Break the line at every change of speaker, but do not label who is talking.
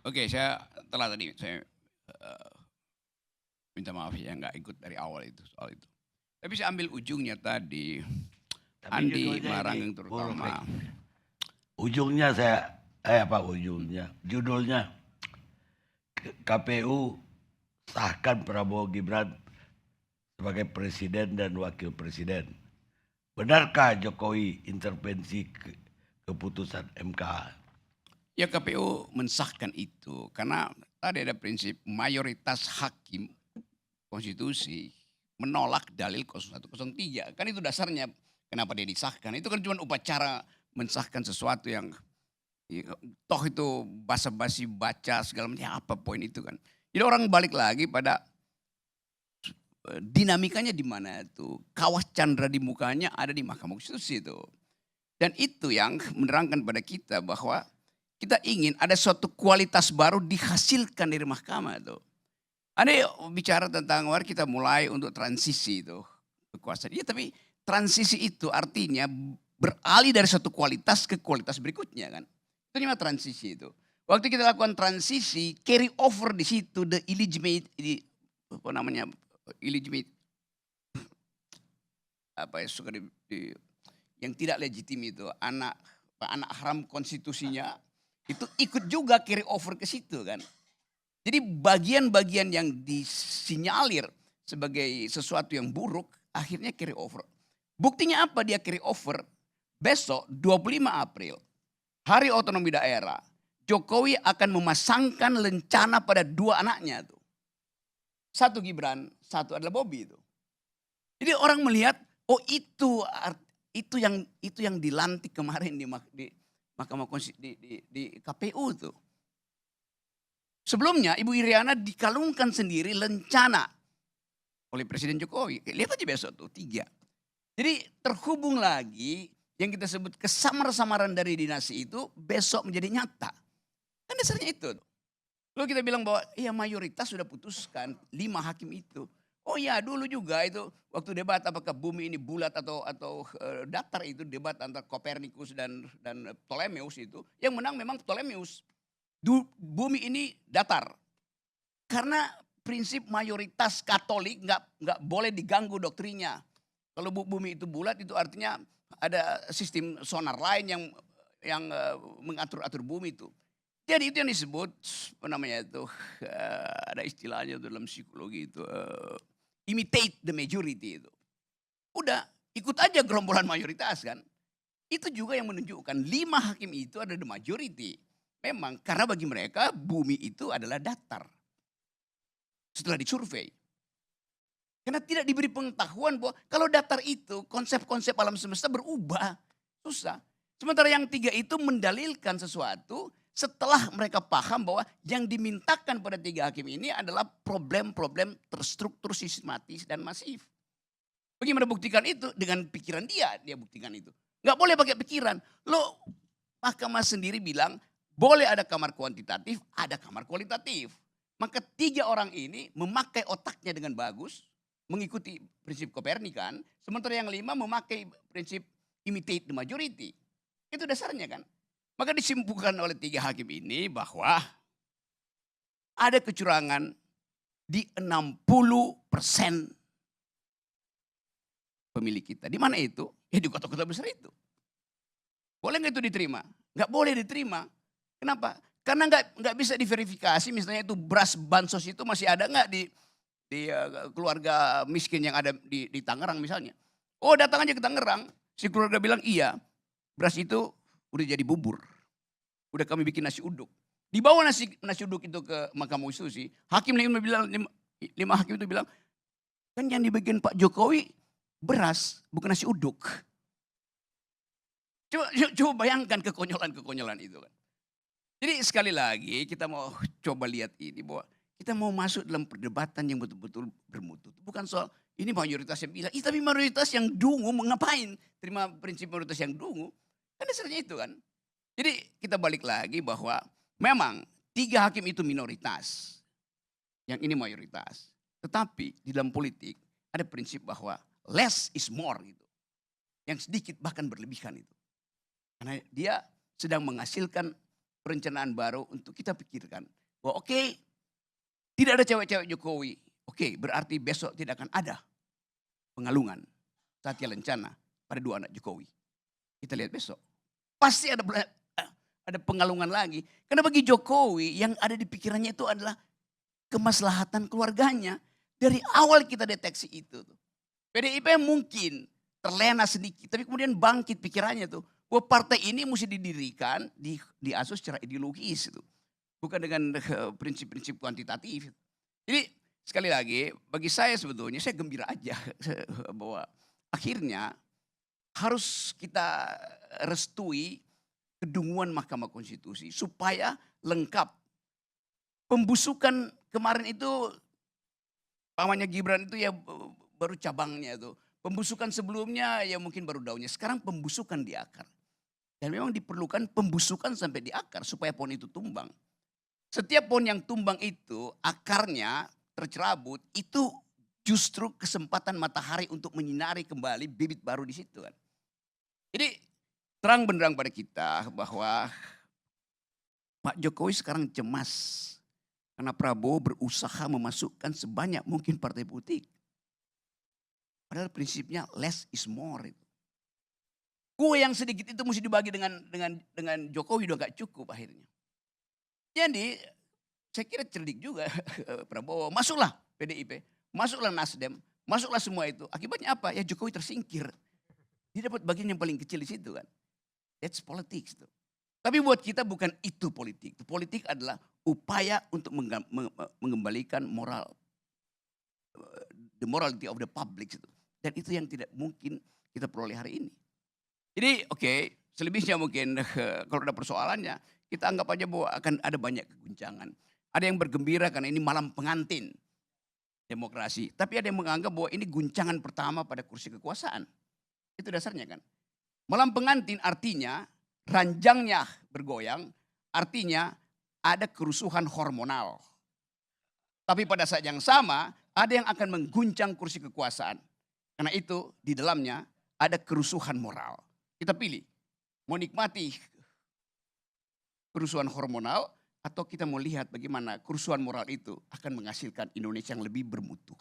Oke, saya telah tadi saya, eee, minta maaf ya nggak ikut dari awal itu, soal itu. Tapi saya ambil ujungnya tadi,
Tapi
Andi
judulnya ini
Malarangeng
buruk nih.
terutama.
Ujungnya apa ujungnya? Judulnya KPU sahkan Prabowo Gibran sebagai presiden dan wakil presiden. Benarkah Jokowi intervensi keputusan MK?
Ya KPU mensahkan itu, karena tadi ada prinsip mayoritas hakim konstitusi menolak dalil 0103, kan itu dasarnya kenapa dia disahkan. Itu kan cuma upacara mensahkan sesuatu yang toh itu basa-basi baca segala macam, ya apa poin itu kan. Jadi orang balik lagi pada dinamikanya di mana itu, kawah candra di mukanya ada di Mahkamah Konstitusi itu. Dan itu yang menerangkan pada kita bahwa kita ingin ada suatu kualitas baru dihasilkan dari mahkamah itu. Ada bicara tentang mari kita mulai untuk transisi itu kekuasaan. Iya, tapi transisi itu artinya beralih dari satu kualitas ke kualitas berikutnya kan. Itu namanya transisi itu. Waktu kita lakukan transisi, carry over di situ the illegitimate, apa namanya, illegitimate, apa ya, suka yang tidak legitim itu, anak anak haram konstitusinya itu ikut juga carry over ke situ kan. Jadi bagian-bagian yang disinyalir sebagai sesuatu yang buruk akhirnya carry over. Buktinya apa dia carry over? Besok 25 April, Hari Otonomi Daerah, Jokowi akan memasangkan lencana pada dua anaknya tuh. Satu Gibran, satu adalah Bobi itu. Jadi orang melihat, oh itu yang dilantik kemarin di Mahkamah Konstitusi di KPU tuh. Sebelumnya Ibu Iriana dikalungkan sendiri lencana oleh Presiden Jokowi. Lihat aja besok tuh 3. Jadi terhubung lagi yang kita sebut kesamar-samaran dari dinasti itu besok menjadi nyata. Kan dasarnya itu. Lalu kita bilang bahwa iya mayoritas sudah putuskan 5 hakim itu. Oh ya dulu juga itu waktu debat apakah bumi ini bulat atau datar, itu debat antara Kopernikus dan Ptolemeus itu. Yang menang memang Ptolemeus. Bumi ini datar. Karena prinsip mayoritas Katolik nggak boleh diganggu doktrinnya. Kalau bumi itu bulat itu artinya ada sistem sonar lain yang mengatur-atur bumi itu. Jadi itu yang disebut apa namanya itu, ada istilahnya itu dalam psikologi itu, imitate the majority itu. Udah ikut aja gerombolan mayoritas kan. Itu juga yang menunjukkan 5 hakim itu ada the majority. Memang karena bagi mereka bumi itu adalah datar. Setelah disurvei. Karena tidak diberi pengetahuan bahwa kalau datar itu konsep-konsep alam semesta berubah. Susah. Sementara yang 3 itu mendalilkan sesuatu setelah mereka paham bahwa yang dimintakan pada 3 hakim ini adalah problem-problem terstruktur sistematis dan masif. Bagaimana buktikan itu? Dengan pikiran dia buktikan itu. Nggak boleh pakai pikiran. Lo mahkamah sendiri bilang boleh ada kamar kuantitatif, ada kamar kualitatif. Maka 3 orang ini memakai otaknya dengan bagus, mengikuti prinsip Kopernikan, sementara yang 5 memakai prinsip imitate the majority. Itu dasarnya kan. Maka disimpulkan oleh 3 hakim ini bahwa ada kecurangan di 60% pemilih kita. Di mana itu? Ya di kota-kota besar itu. Boleh nggak itu diterima? Nggak boleh diterima. Kenapa? Karena nggak bisa diverifikasi, misalnya itu beras bansos itu masih ada nggak di keluarga miskin yang ada di Tangerang misalnya. Oh datang aja ke Tangerang, si keluarga bilang iya, beras itu udah jadi bubur. Udah kami bikin nasi uduk. Dibawa nasi uduk itu ke Mahkamah Konstitusi, hakim 5 bilang, 5 hakim itu bilang, kan yang dibikin Pak Jokowi beras, bukan nasi uduk. Coba bayangkan kekonyolan-kekonyolan itu kan. Jadi sekali lagi kita mau coba lihat ini bahwa kita mau masuk dalam perdebatan yang betul-betul bermutu. Bukan soal ini mayoritas yang bilang, tapi mayoritas yang dungu mengapain terima prinsip mayoritas yang dungu. Kan dasarnya itu kan. Jadi kita balik lagi bahwa memang 3 hakim itu minoritas. Yang ini mayoritas. Tetapi di dalam politik ada prinsip bahwa less is more gitu. Yang sedikit bahkan berlebihan itu. Karena dia sedang menghasilkan perencanaan baru untuk kita pikirkan. Bahwa oke, tidak ada cewek-cewek Jokowi. Oke, berarti besok tidak akan ada pengalungan Satya Lencana pada 2 anak Jokowi. Kita lihat besok. Pasti ada pengalungan lagi. Karena bagi Jokowi yang ada di pikirannya itu adalah kemaslahatan keluarganya. Dari awal kita deteksi itu. PDIP mungkin terlena sedikit, tapi kemudian bangkit pikirannya tuh. Bahwa partai ini mesti didirikan, diasuh secara ideologis itu. Bukan dengan prinsip-prinsip kuantitatif. Jadi sekali lagi bagi saya sebetulnya saya gembira aja bahwa akhirnya harus kita restui kedunguan Mahkamah Konstitusi supaya lengkap. Pembusukan kemarin itu pamannya Gibran itu ya baru cabangnya itu. Pembusukan sebelumnya ya mungkin baru daunnya. Sekarang pembusukan di akar. Dan memang diperlukan pembusukan sampai di akar supaya pohon itu tumbang. Setiap pohon yang tumbang itu akarnya tercerabut itu justru kesempatan matahari untuk menyinari kembali bibit baru di situ kan. Jadi terang benderang pada kita bahwa Pak Jokowi sekarang cemas karena Prabowo berusaha memasukkan sebanyak mungkin partai politik. Padahal prinsipnya less is more itu. Kue yang sedikit itu mesti dibagi dengan Jokowi udah gak cukup akhirnya. Jadi saya kira cerdik juga Prabowo. Masuklah PDIP, masuklah Nasdem, masuklah semua itu. Akibatnya apa? Ya Jokowi tersingkir. Dia dapat bagian yang paling kecil di situ kan. That's politics tuh. Tapi buat kita bukan itu politik. Politik adalah upaya untuk mengembalikan moral, the morality of the public itu. Dan itu yang tidak mungkin kita peroleh hari ini. Jadi oke, selebihnya mungkin kalau ada persoalannya, kita anggap aja bahwa akan ada banyak keguncangan. Ada yang bergembira karena ini malam pengantin demokrasi. Tapi ada yang menganggap bahwa ini guncangan pertama pada kursi kekuasaan. Itu dasarnya kan. Malam pengantin artinya ranjangnya bergoyang, artinya ada kerusuhan hormonal. Tapi pada saat yang sama ada yang akan mengguncang kursi kekuasaan. Karena itu di dalamnya ada kerusuhan moral. Kita pilih, mau nikmati kerusuhan hormonal atau kita mau lihat bagaimana kerusuhan moral itu akan menghasilkan Indonesia yang lebih bermutu.